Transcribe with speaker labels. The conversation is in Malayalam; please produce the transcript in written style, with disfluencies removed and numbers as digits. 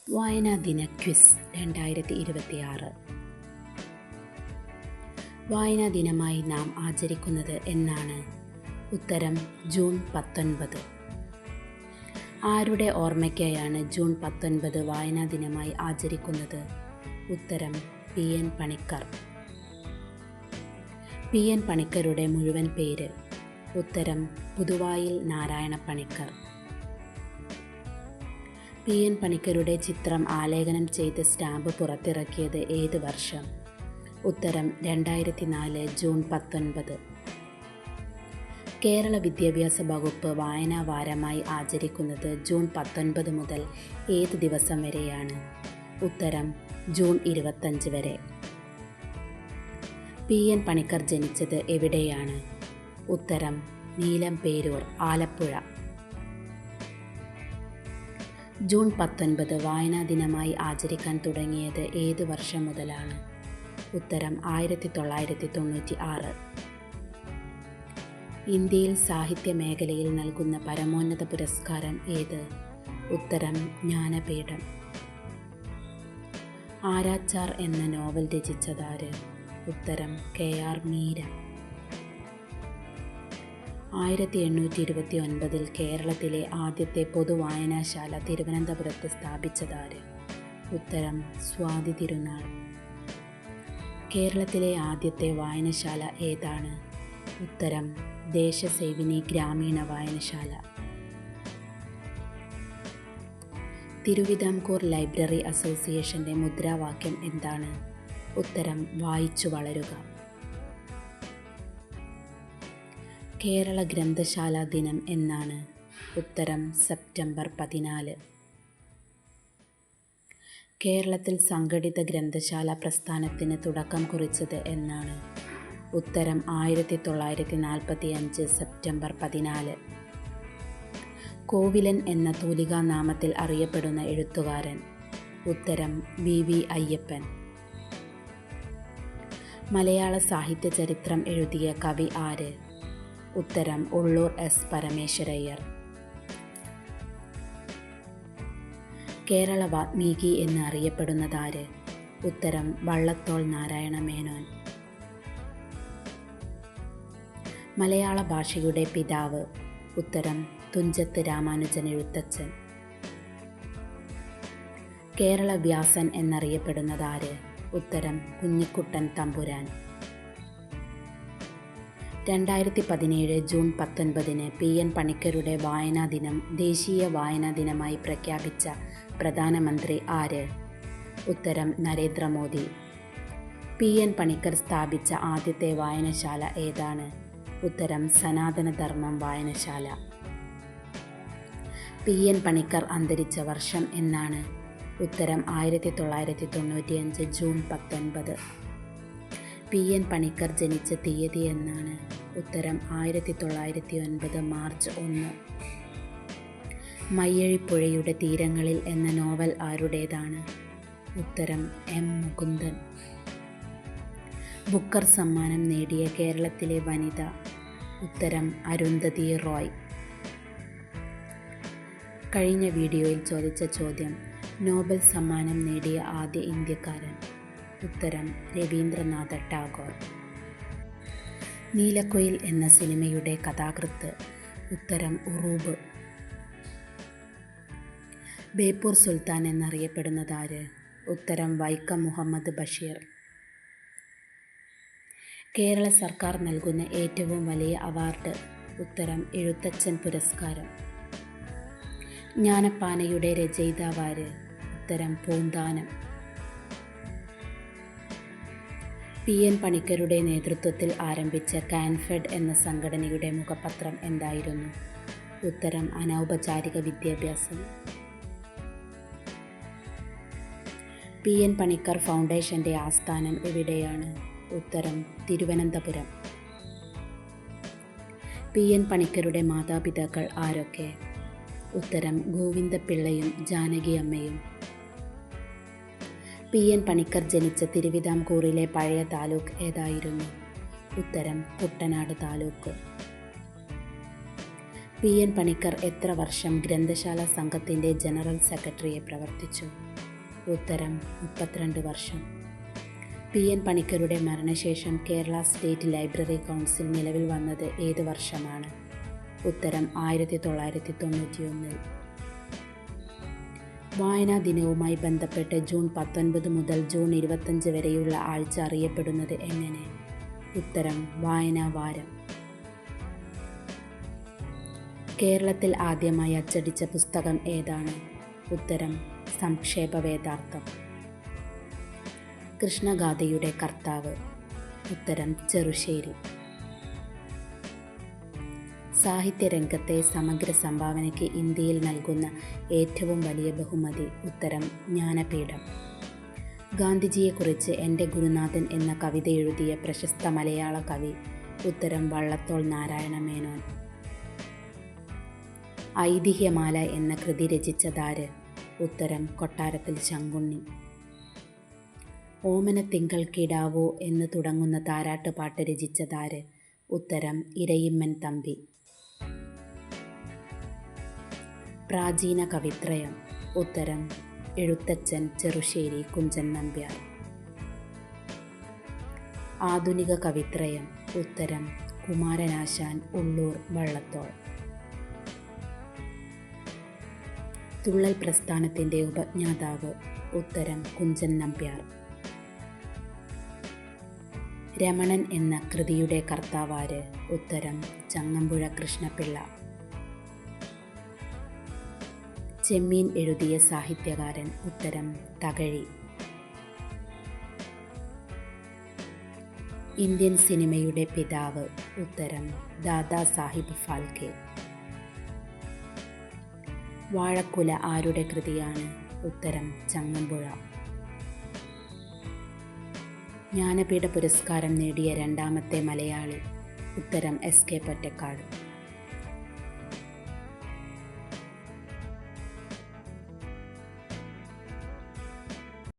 Speaker 1: വായനാ ദിന ക്വിസ് 2026. വായനാ ദിനമായി നാം ആചരിക്കുന്നത് എന്നാണ്? ഉത്തരം ജൂൺ 19. ആരുടെ ഓർമ്മയ്ക്കായാണ് ജൂൺ 19 വായനാ ദിനമായി ആചരിക്കുന്നത്? ഉത്തരം PN പണിക്കർ. PN പണിക്കരുടെ മുഴുവൻ പേര്? ഉത്തരം പുതുവായിൽ നാരായണ പണിക്കർ. PN പണിക്കരുടെ ചിത്രം ആലേഖനം ചെയ്ത് സ്റ്റാമ്പ് പുറത്തിറക്കിയത് ഏത് വർഷം? ഉത്തരം 2004 ജൂൺ 19. കേരള വിദ്യാഭ്യാസ വകുപ്പ് വായനാ വാരമായി ആചരിക്കുന്നത് ജൂൺ 19 മുതൽ ഏത് ദിവസം വരെയാണ്? ഉത്തരം ജൂൺ 25 വരെ. PN പണിക്കർ ജനിച്ചത് എവിടെയാണ്? ഉത്തരം നീലംപേരൂർ, ആലപ്പുഴ. ജൂൺ 19 വായനാ ദിനമായി ആചരിക്കാൻ തുടങ്ങിയത് ഏത് വർഷം മുതലാണ്? ഉത്തരം 1996. ഇന്ത്യയിൽ സാഹിത്യ മേഖലയിൽ നൽകുന്ന പരമോന്നത പുരസ്കാരം ഏത്? ഉത്തരം ജ്ഞാനപീഠം. ആരാച്ചാർ എന്ന നോവൽ രചിച്ചതാര്? ഉത്തരം KR മീര. 1829 കേരളത്തിലെ ആദ്യത്തെ പൊതുവായനാശാല തിരുവനന്തപുരത്ത് സ്ഥാപിച്ചതാര്? ഉത്തരം സ്വാതി തിരുനാൾ. കേരളത്തിലെ ആദ്യത്തെ വായനശാല ഏതാണ്? ഉത്തരം ദേശസേവിനി ഗ്രാമീണ വായനശാല. തിരുവിതാംകൂർ ലൈബ്രറി അസോസിയേഷൻ്റെ മുദ്രാവാക്യം എന്താണ്? ഉത്തരം വായിച്ചു വളരുക. കേരള ഗ്രന്ഥശാല ദിനം എന്നാണ്? ഉത്തരം സെപ്റ്റംബർ 14. കേരളത്തിൽ സംഘടിത ഗ്രന്ഥശാല പ്രസ്ഥാനത്തിന് തുടക്കം കുറിച്ചത് എന്നാണ്? ഉത്തരം 1945 സെപ്റ്റംബർ 14. കോവിലൻ എന്ന തൂലികാനാമത്തിൽ അറിയപ്പെടുന്ന എഴുത്തുകാരൻ? ഉത്തരം VV അയ്യപ്പൻ. മലയാള സാഹിത്യ ചരിത്രം എഴുതിയ കവി ആര്? ഉത്തരം ഉള്ളൂർ S പരമേശ്വരയ്യർ. കേരള വാത്മീകി എന്ന് അറിയപ്പെടുന്നതാര്? ഉത്തരം വള്ളത്തോൾ നാരായണ മേനോൻ. മലയാള ഭാഷയുടെ പിതാവ്? ഉത്തരം തുഞ്ചത്ത് രാമാനുജൻ എഴുത്തച്ഛൻ. കേരള വ്യാസൻ എന്നറിയപ്പെടുന്നതാര്? ഉത്തരം കുഞ്ഞിക്കുട്ടൻ തമ്പുരാൻ. 2017 ജൂൺ 19 PN പണിക്കരുടെ വായനാ ദിനം ദേശീയ വായനാ ദിനമായി പ്രഖ്യാപിച്ച പ്രധാനമന്ത്രി ആര്? ഉത്തരം നരേന്ദ്രമോദി. PN പണിക്കർ സ്ഥാപിച്ച ആദ്യത്തെ വായനശാല ഏതാണ്? ഉത്തരം സനാതനധർമ്മം വായനശാല. PN പണിക്കർ അന്തരിച്ച വർഷം എന്നാണ്? ഉത്തരം 1995 ജൂൺ 19. PN പണിക്കർ ജനിച്ച തീയതി എന്നാണ്? ഉത്തരം 1909 മാർച്ച് 1. മയ്യഴിപ്പുഴയുടെ തീരങ്ങളിൽ എന്ന നോവൽ ആരുടേതാണ്? ഉത്തരം M മുകുന്ദൻ. ബുക്കർ സമ്മാനം നേടിയ കേരളത്തിലെ വനിത? ഉത്തരം അരുന്ധതി റോയ്. കഴിഞ്ഞ വീഡിയോയിൽ ചോദിച്ച ചോദ്യം: നോബൽ സമ്മാനം നേടിയ ആദ്യ ഇന്ത്യക്കാരൻ? ഉത്തരം രവീന്ദ്രനാഥ ടാഗോർ. നീലക്കുയിൽ എന്ന സിനിമയുടെ കഥാകൃത്ത്? ഉത്തരം ഉറൂബ്. ബേപ്പൂർ സുൽത്താൻ എന്നറിയപ്പെടുന്നതാര്? ഉത്തരം വൈക്കം മുഹമ്മദ് ബഷീർ. കേരള സർക്കാർ നൽകുന്ന ഏറ്റവും വലിയ അവാർഡ്? ഉത്തരം എഴുത്തച്ഛൻ പുരസ്കാരം. ജ്ഞാനപ്പാനയുടെ രചയിതാവാര്? ഉത്തരം പൂന്താനം. PN പണിക്കരുടെ നേതൃത്വത്തിൽ ആരംഭിച്ച കാൻഫെഡ് എന്ന സംഘടനയുടെ മുഖപത്രം എന്തായിരുന്നു? ഉത്തരം അനൗപചാരിക വിദ്യാഭ്യാസം. PN പണിക്കർ ഫൗണ്ടേഷൻ്റെ ആസ്ഥാനം എവിടെയാണ്? ഉത്തരം തിരുവനന്തപുരം. PN പണിക്കരുടെ മാതാപിതാക്കൾ ആരൊക്കെ? ഉത്തരം ഗോവിന്ദപിള്ളയും ജാനകിയമ്മയും. PN പണിക്കർ ജനിച്ച തിരുവിതാംകൂറിലെ പഴയ താലൂക്ക് ഏതായിരുന്നു? ഉത്തരം കുട്ടനാട് താലൂക്ക്. പി എൻ പണിക്കർ എത്ര വർഷം ഗ്രന്ഥശാല സംഘത്തിൻ്റെ ജനറൽ സെക്രട്ടറിയെ പ്രവർത്തിച്ചു? ഉത്തരം 32 വർഷം. പി എൻ പണിക്കരുടെ മരണശേഷം കേരള സ്റ്റേറ്റ് ലൈബ്രറി കൗൺസിൽ നിലവിൽ വന്നത് ഏത് വർഷമാണ്? ഉത്തരം 1991. വായനാ ദിനവുമായി ബന്ധപ്പെട്ട് ജൂൺ 19 മുതൽ ജൂൺ 25 വരെയുള്ള ആഴ്ച അറിയപ്പെടുന്നത് എങ്ങനെ? ഉത്തരം വായനാ വാരം. കേരളത്തിൽ ആദ്യമായി അച്ചടിച്ച പുസ്തകം ഏതാണ്? ഉത്തരം സംക്ഷേപ വേദാർത്ഥം. കൃഷ്ണഗാഥയുടെ കർത്താവ്? ഉത്തരം ചെറുശ്ശേരി. സാഹിത്യരംഗത്തെ സമഗ്ര സംഭാവനയ്ക്ക് ഇന്ത്യയിൽ നൽകുന്ന ഏറ്റവും വലിയ ബഹുമതി? ഉത്തരം ജ്ഞാനപീഠം. ഗാന്ധിജിയെക്കുറിച്ച് എൻ്റെ ഗുരുനാഥൻ എന്ന കവിത എഴുതിയ പ്രശസ്ത മലയാള കവി? ഉത്തരം വള്ളത്തോൾ നാരായണ മേനോൻ. ഐതിഹ്യമാല എന്ന കൃതി രചിച്ചതാര്? ഉത്തരം കൊട്ടാരത്തിൽ ശങ്കുണ്ണി. ഓമനത്തിങ്കൾ കിടാവോ എന്ന് തുടങ്ങുന്ന താരാട്ടുപാട്ട് രചിച്ചതാര്? ഉത്തരം ഇരയിമ്മൻ തമ്പി. പ്രാചീന കവിത്രയം? ഉത്തരം എഴുത്തച്ഛൻ ചെറുശ്ശേരി കുഞ്ചൻ നമ്പ്യാർ. ആധുനിക കവിത്രയം? ഉത്തരം കുമാരനാശാൻ ഉള്ളൂർ വള്ളത്തോൾ. തുള്ളൽ പ്രസ്ഥാനത്തിൻ്റെ ഉപജ്ഞാതാവ്? ഉത്തരം കുഞ്ചൻ നമ്പ്യാർ. രമണൻ എന്ന കൃതിയുടെ കർത്താവാര്? ഉത്തരം ചങ്ങമ്പുഴ കൃഷ്ണപിള്ള. ചെമ്മീൻ എഴുതിയ സാഹിത്യകാരൻ? ഉത്തരം തകഴി. ഇന്ത്യൻ സിനിമയുടെ പിതാവ്? ഉത്തരം ദാദാ സാഹിബ് ഫാൽക്കെ. വാഴക്കുല ആരുടെ കൃതിയാണ്? ഉത്തരം ചങ്ങമ്പുഴ. ജ്ഞാനപീഠ പുരസ്കാരം നേടിയ രണ്ടാമത്തെ മലയാളി? ഉത്തരം എസ് കെ പൊറ്റക്കാട്.